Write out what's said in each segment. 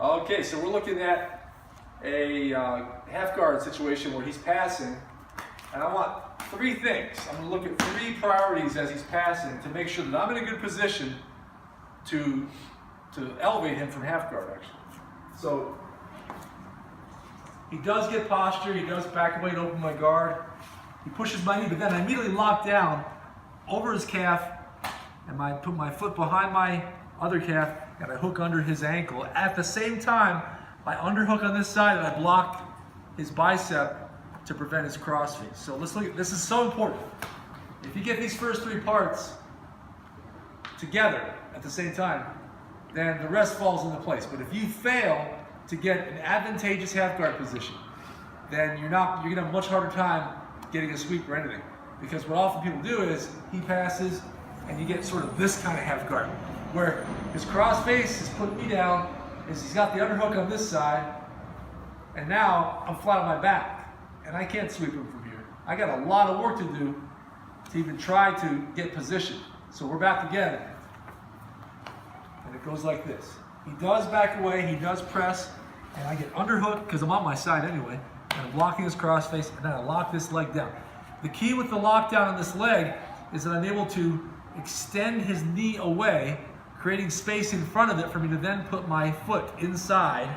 Okay, so we're looking at a half guard situation where he's passing, and I want three things. I'm going to look at three priorities as he's passing to make sure that I'm in a good position to elevate him from half guard, actually. So he does get posture, he does back away to open my guard, he pushes my knee, but then I immediately lock down over his calf, and I put my foot behind my other calf, and I hook under his ankle. At the same time, I underhook on this side, and I block his bicep to prevent his crossface. So let's look at this. Is so important. If you get these first three parts together at the same time, then the rest falls into place. But if you fail to get an advantageous half guard position, then you're gonna have a much harder time getting a sweep or anything. Because what often people do is he passes and you get sort of this kind of half guard, where his cross face is putting me down, he's got the underhook on this side, and now I'm flat on my back, and I can't sweep him from here. I got a lot of work to do to even try to get position. So we're back again, and it goes like this. He does back away, he does press, and I get underhook because I'm on my side anyway, and I'm blocking his cross face, and then I lock this leg down. The key with the lockdown on this leg is that I'm able to extend his knee away, creating space in front of it for me to then put my foot inside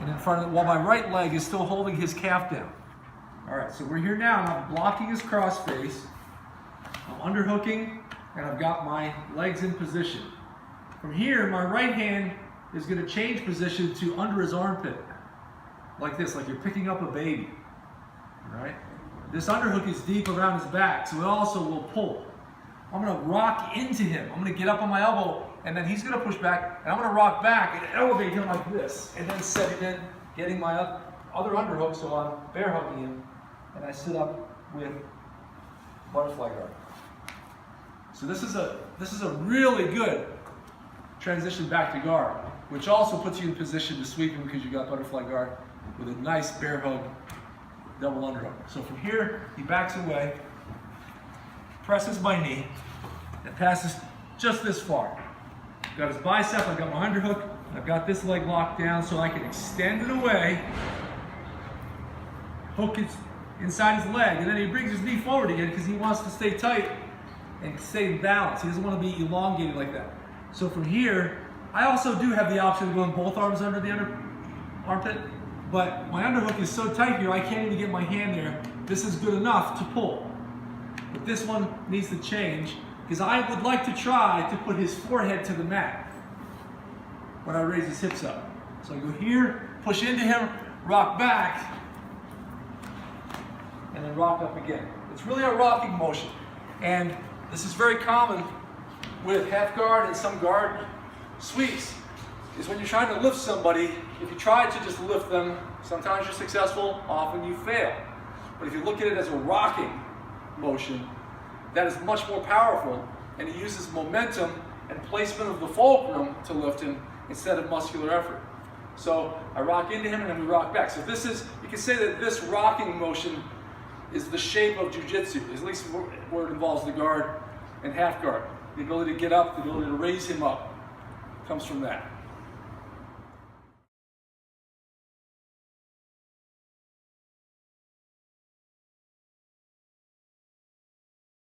and in front of it, while my right leg is still holding his calf down. All right, so we're here now, and I'm blocking his cross face, I'm underhooking, and I've got my legs in position. From here, my right hand is going to change position to under his armpit, like this, like you're picking up a baby. All right? This underhook is deep around his back, so it also will pull. I'm going to rock into him. I'm going to get up on my elbow, and then he's going to push back, and I'm going to rock back and elevate him like this, and then set him in, getting my other underhook, so I'm bear hugging him, and I sit up with butterfly guard. So this is a really good transition back to guard, which also puts you in position to sweep him because you got butterfly guard with a nice bear hug double underhook. So from here, he backs away, presses my knee, and passes just this far. Got his bicep, I've got my underhook, I've got this leg locked down so I can extend it away, hook it inside his leg, and then he brings his knee forward again because he wants to stay tight and stay in balance. He doesn't want to be elongated like that. So from here, I also do have the option of going both arms under the armpit, but my underhook is so tight here, I can't even get my hand there. This is good enough to pull. But this one needs to change, because I would like to try to put his forehead to the mat when I raise his hips up. So I go here, push into him, rock back, and then rock up again. It's really a rocking motion. And this is very common with half guard and some guard sweeps, is when you're trying to lift somebody, if you try to just lift them, sometimes you're successful, often you fail. But if you look at it as a rocking motion, that is much more powerful, and he uses momentum and placement of the fulcrum to lift him instead of muscular effort. So I rock into him and then we rock back. So this is, you can say that this rocking motion is the shape of Jiu-Jitsu, at least where it involves the guard and half guard. The ability to get up, the ability to raise him up comes from that.